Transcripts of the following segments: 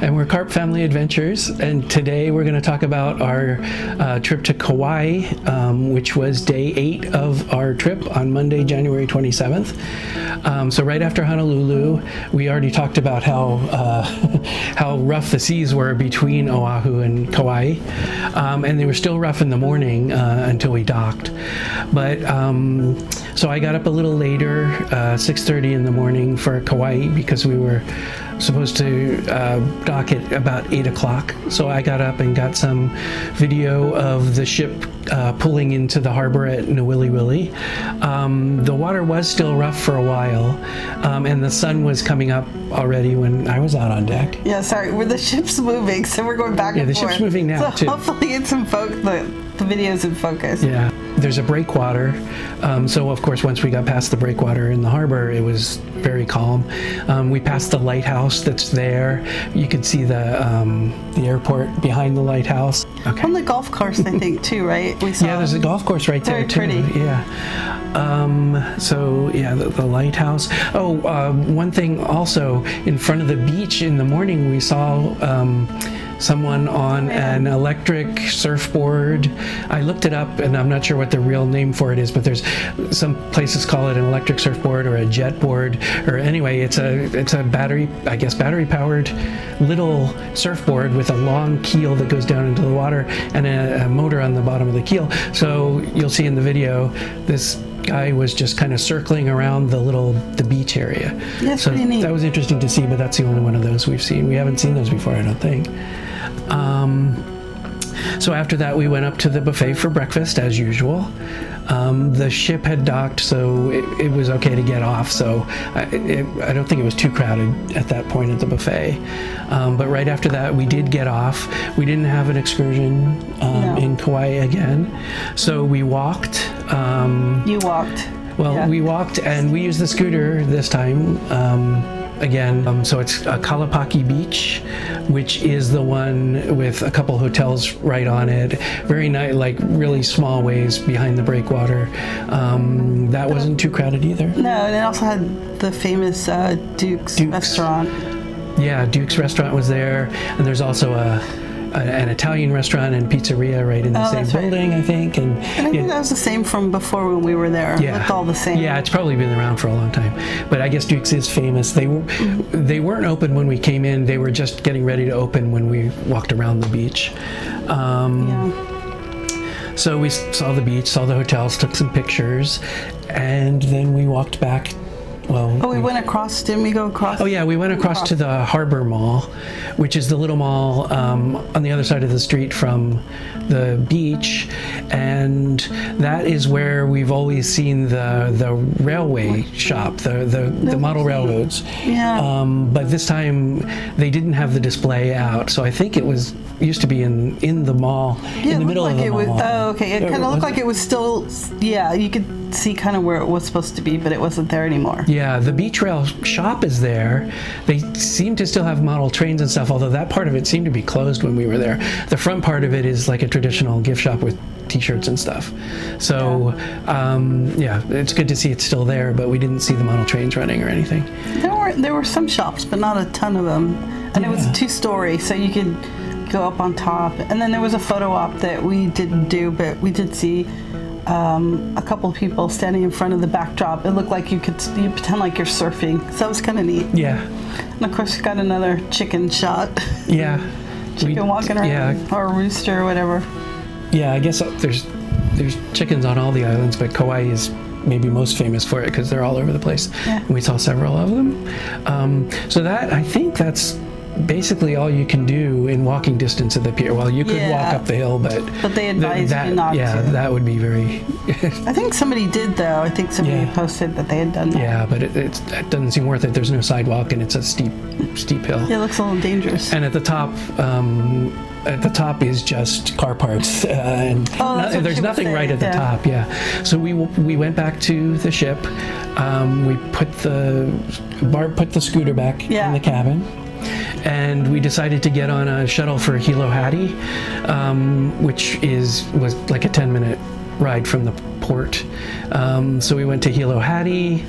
And we're Carp Family Adventures, and today we're going to talk about our trip to Kauai, which was day 8 of our trip on Monday, January 27th. So right after Honolulu, we already talked about how rough the seas were between Oahu and Kauai, and they were still rough in the morning until we docked. But so I got up a little later, 6:30 in the morning for Kauai, because we were supposed to dock at about 8 o'clock. So I got up and got some video of the ship pulling into the harbor at Nawiliwili. The water was still rough for a while, and the sun was coming up already when I was out on deck. Yeah, sorry, the ship's moving, so we're going back and forth. Yeah, the ship's moving now, so too. Hopefully it's in the video's in focus. Yeah, there's a breakwater. So of course, once we got past the breakwater in the harbor, it was very calm. We passed the lighthouse that's there. You could see the airport behind the lighthouse. Okay. On the golf course, I think, too, right? We saw. Yeah, there's a golf course right there, too. Very pretty. Yeah. So, yeah, the lighthouse. Oh, one thing also, in front of the beach in the morning, we saw someone on an electric surfboard. I looked it up, and I'm not sure what the real name for it is, but there's some places call it an electric surfboard or a jet board, or anyway, it's a battery powered little surfboard with a long keel that goes down into the water and a motor on the bottom of the keel. So you'll see in the video, this guy was just kind of circling around the beach area. That's so pretty neat. That was interesting to see, but that's the only one of those we've seen. We haven't seen those before, I don't think. So after that, we went up to the buffet for breakfast as usual. The ship had docked, so it was okay to get off. So I don't think it was too crowded at that point at the buffet. But right after that, we did get off. We didn't have an excursion in Kauai again, so we walked. You walked. Well, yeah. We walked, and we used the scooter this time. Again, so it's Kalapaki Beach, which is the one with a couple hotels right on it. Very nice, like really small ways behind the breakwater. That wasn't too crowded either. No, and it also had the famous Duke's restaurant. Yeah, Duke's restaurant was there, and there's also an Italian restaurant and pizzeria right in the same building, right. I think. And I think that was the same from before when we were there. Yeah. It looked all the same. Yeah, it's probably been around for a long time. But I guess Duke's is famous. They weren't open when we came in. They were just getting ready to open when we walked around the beach. So we saw the beach, saw the hotels, took some pictures, and then we walked back. Well, we went across, didn't we go across? Oh yeah, we went across to the Harbor Mall, which is the little mall on the other side of the street from the beach, and that is where we've always seen the railway shop, the model railroads. Yeah. But this time they didn't have the display out, so I think it used to be in the mall, in the middle of the mall. Oh, okay. It kind of looked like it was still, you could see kind of where it was supposed to be, but it wasn't there anymore. Yeah, the beach rail shop is there. They seem to still have model trains and stuff, although that part of it seemed to be closed when we were there. The front part of it is like a traditional gift shop with t-shirts and stuff. So, it's good to see it's still there, but we didn't see the model trains running or anything. There were some shops, but not a ton of them. And it was 2-story, so you could go up on top. And then there was a photo op that we didn't do, but we did see a couple of people standing in front of the backdrop. It looked like you pretend like you're surfing, so it was kind of neat. Yeah. And of course, we got another chicken shot. Yeah. Chicken walking around, or a rooster or whatever. Yeah, I guess there's chickens on all the islands, but Kauai is maybe most famous for it because they're all over the place. Yeah. And we saw several of them. So I think that's basically all you can do in walking distance of the pier. Well, you could walk up the hill, but they advise you not to. Yeah, that would be very. I think somebody did though. I think somebody posted that they had done that. Yeah, but it doesn't seem worth it. There's no sidewalk, and it's a steep hill. Yeah, it looks a little dangerous. And at the top is just car parts, and there's nothing right at the top. Yeah. So we went back to the ship. Barb put the scooter back in the cabin. And we decided to get on a shuttle for Hilo Hattie, which was like a 10-minute ride from the port. So we went to Hilo Hattie,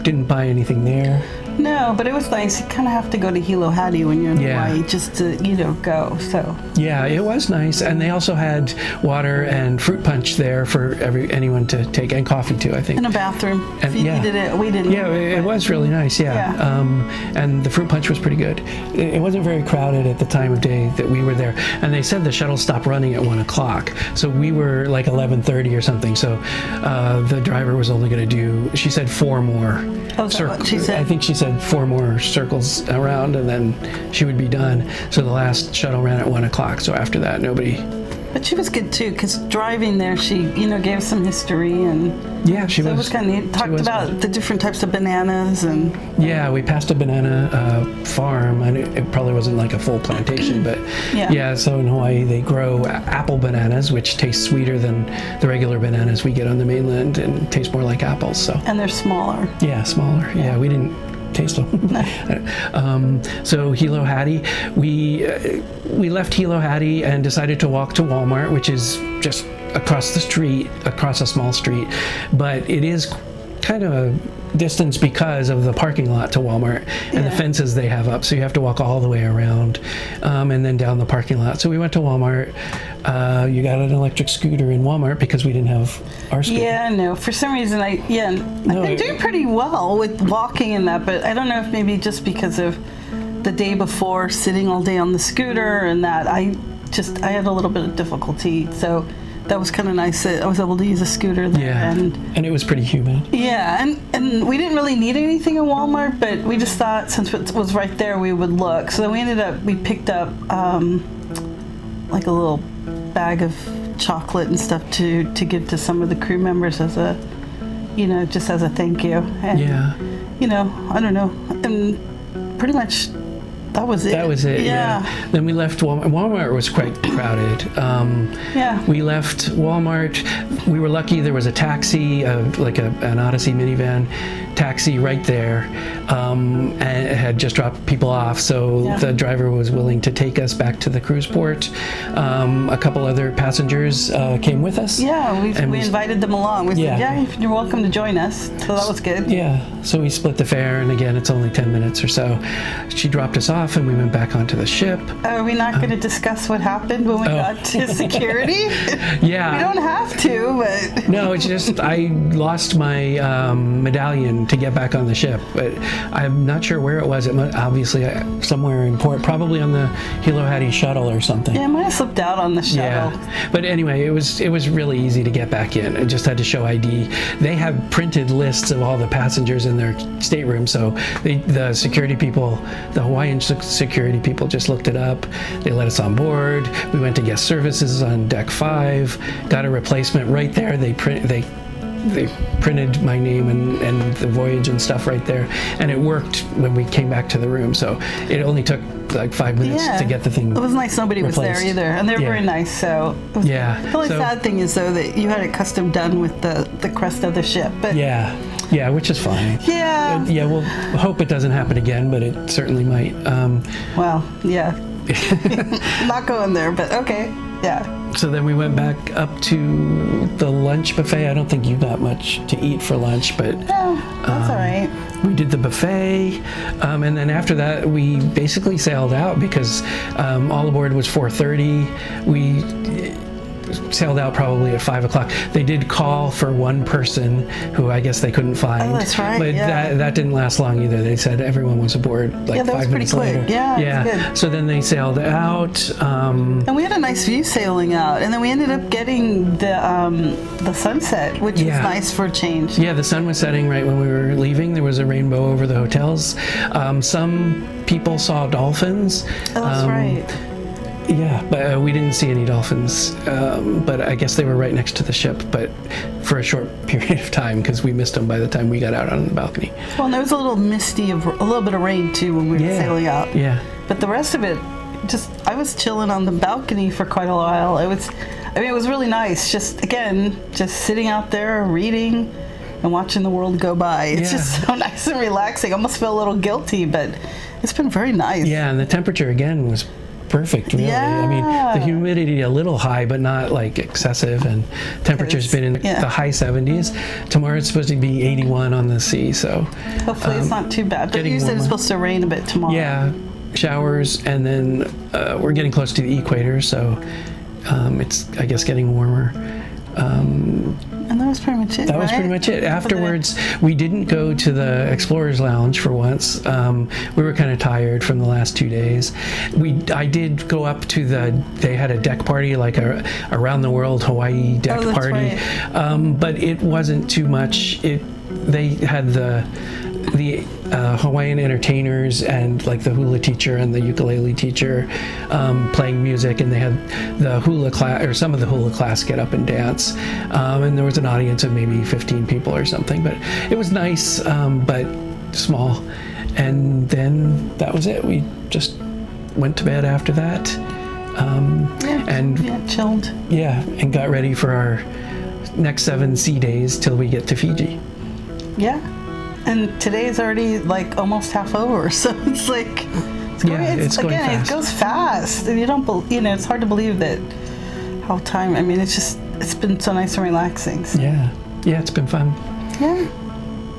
didn't buy anything there. No, but it was nice. You kind of have to go to Hilo Hattie when you're in Yeah. Hawaii just to, go. So Yeah, it was nice, and they also had water and fruit punch there for anyone to take, and coffee too, I think. in a bathroom. And- If you yeah. needed it, we didn't. Yeah, it was really nice. Yeah, Yeah. And the fruit punch was pretty good. It wasn't very crowded at the time of day that we were there, and they said the shuttle stopped running at 1 o'clock, so we were like 11:30 or something. So the driver was only going to do, she said, 4 more. Oh, is that what she said? I think she said 4 more circles around, and then she would be done. So the last shuttle ran at 1 o'clock. So after that, nobody. But she was good too, because driving there, she, gave some history, and Yeah, she so was. it was kind of neat. Talked was about good. the different types of bananas, and Yeah, we passed a banana farm, and it probably wasn't like a full plantation, but Yeah. so in Hawaii they grow apple bananas, which taste sweeter than the regular bananas we get on the mainland and taste more like apples. So and they're smaller. yeah, smaller. Yeah, we didn't taste them. So Hilo Hattie, we left Hilo Hattie and decided to walk to Walmart, which is just across the street, across a small street, but it is kind of a distance because of the parking lot to Walmart and the Yeah. fences they have up, so you have to walk all the way around and then down the parking lot. So we went to Walmart. You got an electric scooter in Walmart because we didn't have our scooter. Yeah, no. For some reason, I've been doing pretty well with walking and that, but I don't know if maybe just because of the day before sitting all day on the scooter and that, I had a little bit of difficulty. So that was kind of nice that I was able to use a scooter there. Yeah, and it was pretty humid. Yeah, and we didn't really need anything in Walmart, but we just thought since it was right there, we would look. So then we picked up like a little bag of chocolate and stuff to give to some of the crew members as a, just as a thank you. And, Yeah. I don't know. And pretty much that was it. That was it. Yeah. Then we left Walmart. Walmart was quite crowded. Yeah. We left Walmart. We were lucky. There was a taxi, like an Odyssey minivan taxi right there, and it had just dropped people off. So Yeah. the driver was willing to take us back to the cruise port. A couple other passengers came with us. Yeah, And we invited them along. We Yeah. said, you're welcome to join us. So that was good. Yeah, so we split the fare, and again, it's only 10 minutes or so. She dropped us off, and we went back onto the ship. Are we not going to discuss what happened when we got to security? Yeah. We don't have to, but... No, it's just I lost my medallion to get back on the ship, but I'm not sure where it was. Obviously somewhere in port, probably on the Hilo Hattie shuttle or something. Yeah, it might have slipped out on the shuttle. Yeah, but anyway, it was really easy to get back in. I just had to show ID. They have printed lists of all the passengers in their stateroom, so the security people, the Hawaiian security people, just looked it up. They let us on board. We went to guest services on deck 5, got a replacement right there. They printed my name and the voyage and stuff right there, and it worked when we came back to the room. So it only took like 5 minutes to get the thing. It was nice nobody was there replaced. either, and they're Yeah. very nice. So it was, Yeah. The only So- sad thing is though that you had it custom done with the crest of the ship. But Yeah, which is fine. yeah, Yeah, we'll hope it doesn't happen again, but it certainly might. well, yeah, not going there, but okay, yeah. So then we went back up to the lunch buffet. I don't think you got much to eat for lunch, but No, that's all right. we did the buffet, and then after that we basically sailed out because all aboard was 4:30. We sailed out probably at 5 o'clock. They did call for one person who I guess they couldn't find. Oh, that's right, But yeah. that didn't last long either. They said everyone was aboard like Yeah, that was 5 pretty minutes quick. later. Yeah, it was good. So then they sailed out. And we had a nice view sailing out, and then we ended up getting the sunset, which was Yeah. nice for a change. Yeah, the sun was setting right when we were leaving. There was a rainbow over the hotels. Some people saw dolphins. Oh, that's right. Yeah, but we didn't see any dolphins. But I guess they were right next to the ship, but for a short period of time because we missed them by the time we got out on the balcony. Well, and there was a little misty, a little bit of rain too when we were sailing out. Yeah. But the rest of it, I was chilling on the balcony for quite a while. It was really nice. Just sitting out there reading and watching the world go by. It's just so nice and relaxing. I almost feel a little guilty, but it's been very nice. Yeah, and the temperature again was perfect, really. I mean, the humidity a little high, but not like excessive, and temperature's been in the high 70s. Tomorrow it's supposed to be 81 on the sea, so hopefully it's not too bad. But you said it's supposed to rain a bit tomorrow. Yeah, showers, and then we're getting close to the equator, so it's, I guess, getting warmer. And that was pretty much it. That was pretty much it. Afterwards, we didn't go to the Explorers Lounge for once. We were kind of tired from the last 2 days. I did go up to they had a deck party, like a around the world Hawaii deck party, right. but it wasn't too much. They had the Hawaiian entertainers and like the hula teacher and the ukulele teacher playing music, and they had the hula class, or some of the hula class, get up and dance, and there was an audience of maybe 15 people or something, but it was nice, but small. And then that was it. We just went to bed after that, and chilled. Yeah, and got ready for our next 7 sea days till we get to Fiji. Yeah. And today's already like almost half over, so it's like it's going fast. It goes fast, and it's hard to believe that how time. I mean, it's been so nice and relaxing. So. Yeah, it's been fun. Yeah.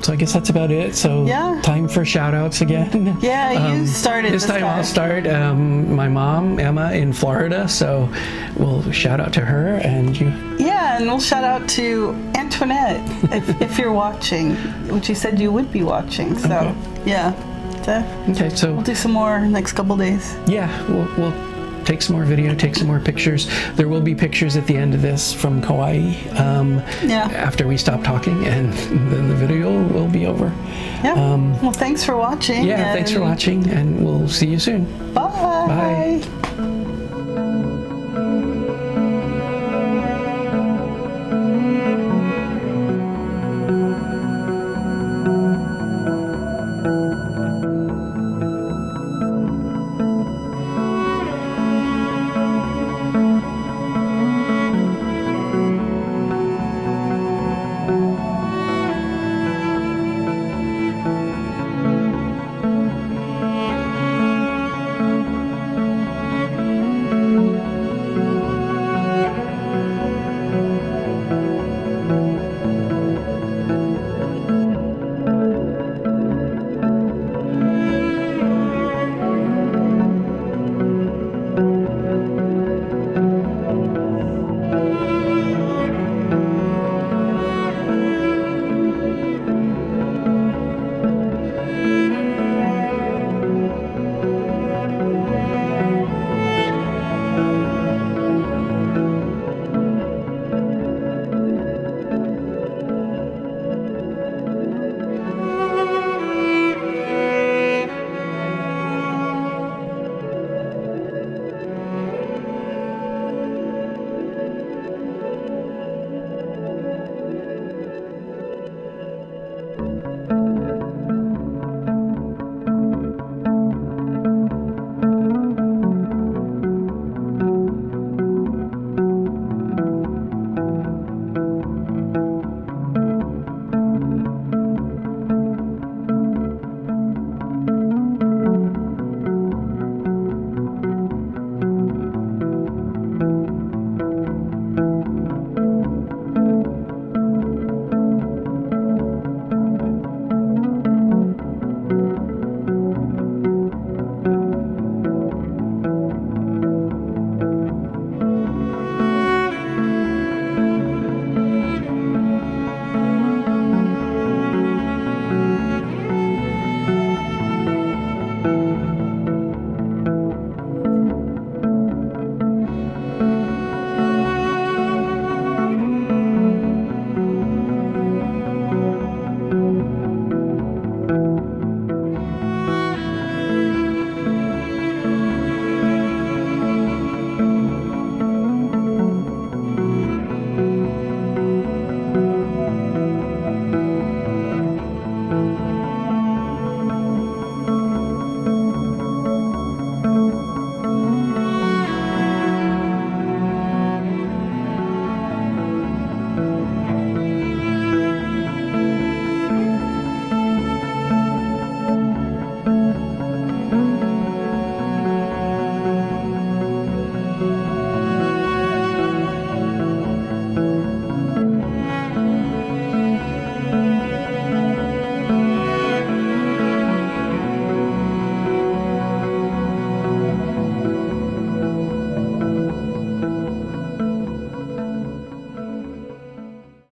So I guess that's about it. So time for shout outs again. Yeah, you started this time. I'll start. My mom, Emma, in Florida, so we'll shout out to her, and you. Yeah, and we'll shout out to Antoinette if you're watching, which you said you would be watching. So okay, so we'll do some more next couple days. Yeah, we'll take some more video, take some more pictures. There will be pictures at the end of this from Kauai after we stop talking, and then the video will be over. Yeah. Well, thanks for watching. Yeah, thanks for watching, and we'll see you soon. Bye. Bye.